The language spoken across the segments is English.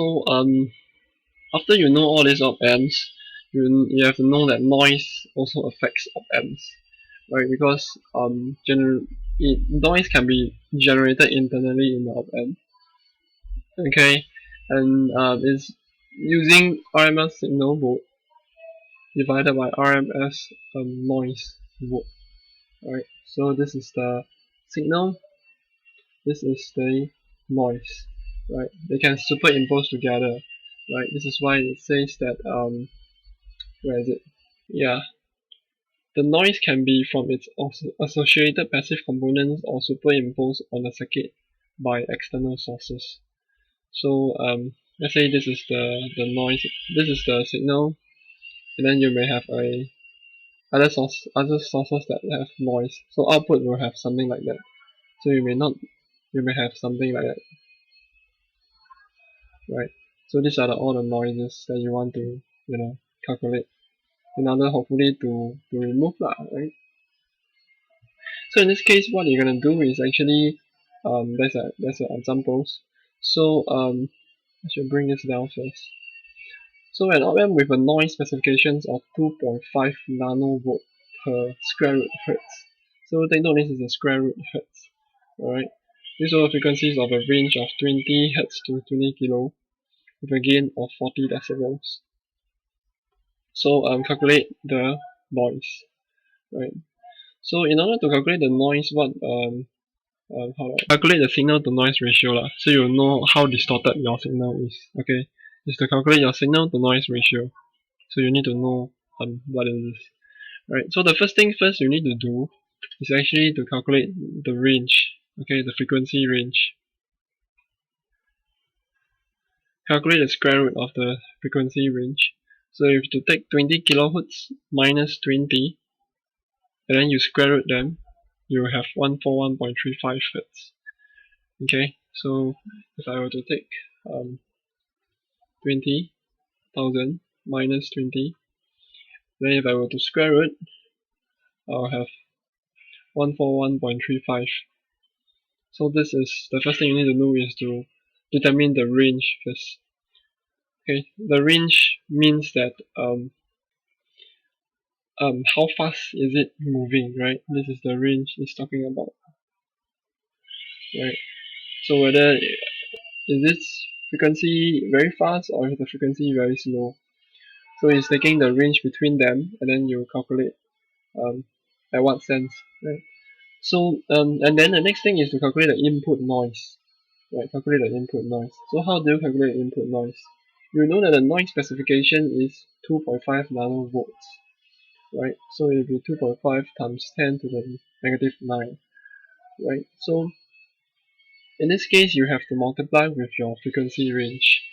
So after you know all these op-amps, you have to know that noise also affects op-amps, right? Because noise can be generated internally in the op-amp, okay, and is using RMS signal volt divided by RMS noise volt, right? So this is the signal, this is the noise, right? They can superimpose together, right? This is why it says that where is it? Yeah, the noise can be from its associated passive components or superimposed on the circuit by external sources. So let's say this is the noise, this is the signal, and then you may have other sources that have noise. So output will have something like that. So you may have something like that, right? So these are all the noises that you want to calculate in order hopefully to remove lah, right? So in this case, what you're gonna do is actually there's a examples. So I should bring this down first. So an op-amp with a noise specifications of 2.5 nanovolt per square root hertz. So take note, this is a square root hertz. Alright. These are frequencies of a range of 20 hertz to 20 kilo with a gain of 40 decibels. So calculate the noise. Right. So in order to calculate the noise, calculate the signal to noise ratio lah, so you know how distorted your signal is. Okay, is to calculate your signal to noise ratio. So you need to know what it is. Right. So the first thing first you need to do is actually to calculate the range. Okay, the frequency range. Calculate the square root of the frequency range. So if you take 20 kilohertz minus 20, and then you square root them, you have 141.35 hertz. Okay, so if I were to take 20,000 minus 20, then if I were to square root, I'll have 141.35. So this is the first thing you need to do is to determine the range first. Okay, the range means that how fast is it moving, right? This is the range it's talking about, right? So whether is this frequency very fast or is the frequency very slow? So it's taking the range between them and then you calculate at what sense, right? So and then the next thing is to calculate the input noise, right? Calculate the input noise. So how do you calculate the input noise? You know that the noise specification is 2.5 nanovolts, right? So it will be 2.5 times 10 to the negative 9, right? So in this case, you have to multiply with your frequency range,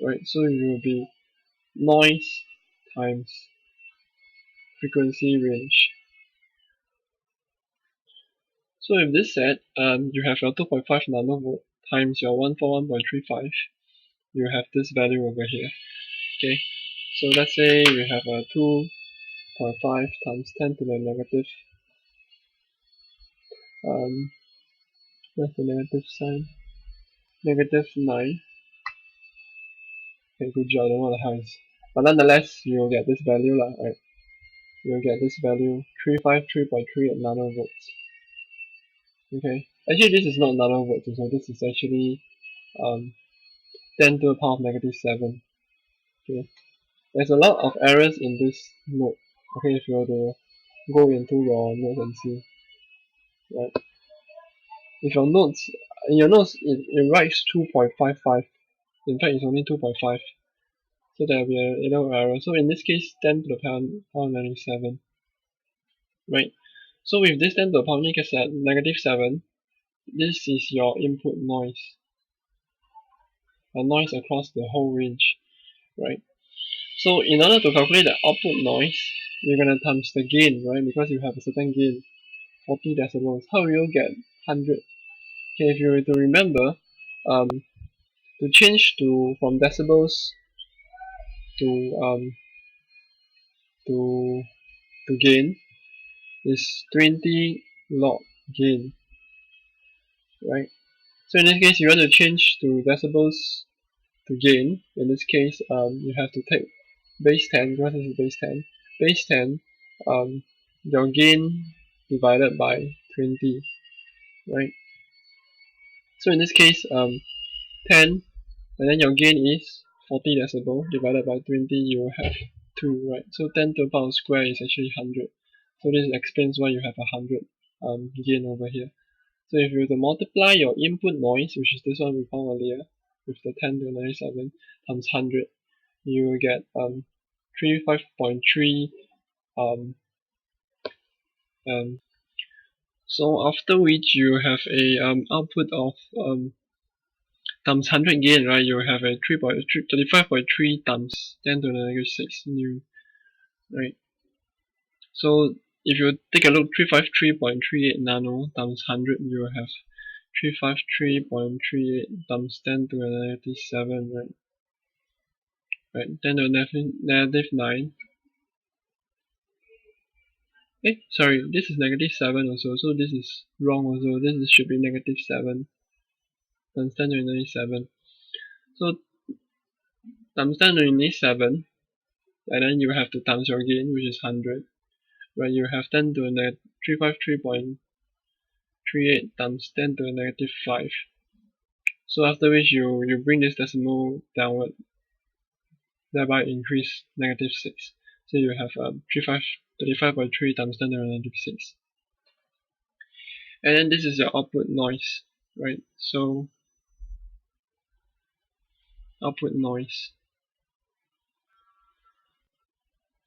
right? So it will be noise times frequency range. So if this said, you have your 2.5 nanovolt times your 141.35, you have this value over here. Okay, so let's say we have a 2.5 times 10 to the negative, where's the negative sign? Negative 9. Okay, good job, I don't know what the hell is. But nonetheless, you'll get this value lah, right? You'll get this value 353.3 nanovolts. Okay, actually this is not nanovolts, so this is actually 10 to the power of negative 7. Okay, there's a lot of errors in this node. Okay, if you were to go into your notes and see, right? If your notes, in your notes, it writes 2.55. In fact, it's only 2.5. So there will be a little error. So in this case, 10 to the power negative 7. Right? So with this 10 to the power negative 7, this is your input noise. A noise across the whole range. Right? So in order to calculate the output noise, you're gonna times the gain, right? Because you have a certain gain, 40 decibels. How will you get 100? Okay, if you were to remember, to change from decibels to to gain is 20 log gain, right? So in this case, you want to change to decibels to gain, in this case, you have to take base 10, because this is base 10. Base 10, your gain divided by 20, right? So in this case, 10, and then your gain is 40 decibel divided by 20, you will have 2, right? So 10 to the power square is actually 100. So this explains why you have 100 gain over here. So if you were to multiply your input noise, which is this one we found earlier, with the 10 to the 97 times 100, you will get 35.3 so after which you have a output of times 100 gain, right? You have a 35.3 times 10 to the negative 6 nu, right? So if you take a look, 353.38 nano times 100, you will have 353.38 times 10 to the negative 7, right? Right, 10 to the negative 9. Sorry, this is negative 7 also, so this is wrong also. This should be negative 7 times 10 to the negative 7. So times 10 to the negative 7, and then you have to times your gain, which is 100. Right, you have 10 to the negative 353.38 times 10 to the negative 5. So after which you bring this decimal downward, thereby increase negative 6. So you have 35.3 times 10 to the negative 6. And then this is your output noise, right? So output noise.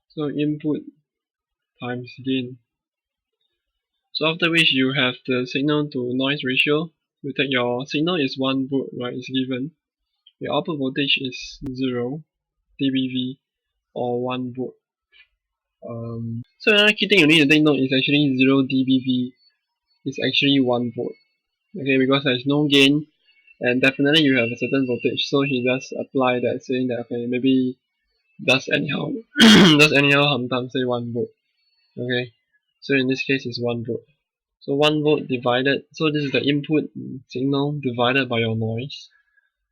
So input times gain. So after which you have the signal to noise ratio. You take your signal is 1 volt, right? It's given. Your output voltage is 0 dBV or 1 volt. So another key thing you need to take note is actually 0 dBV is actually 1 volt. Okay, because there's no gain and definitely you have a certain voltage. So he just apply that, saying that okay, maybe does anyhow does anyhow sometimes say 1 volt. Okay, so in this case it's 1 volt. So 1 volt divided, so this is the input signal divided by your noise.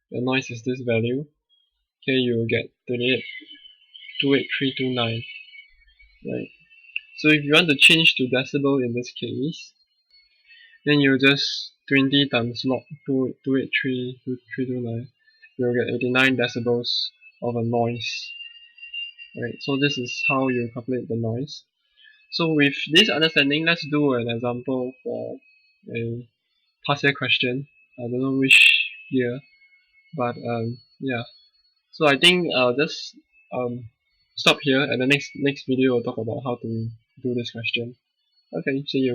Your noise is this value. Okay, you will get 28329. Right. So if you want to change to decibel in this case, then you just 20 times log 283.329. You'll get 89 decibels of a noise. Right. So this is how you calculate the noise. So with this understanding, let's do an example for a past year question. I don't know which year, but yeah. So I think I'll just stop here, and the next video we'll talk about how to do this question. Okay, see you.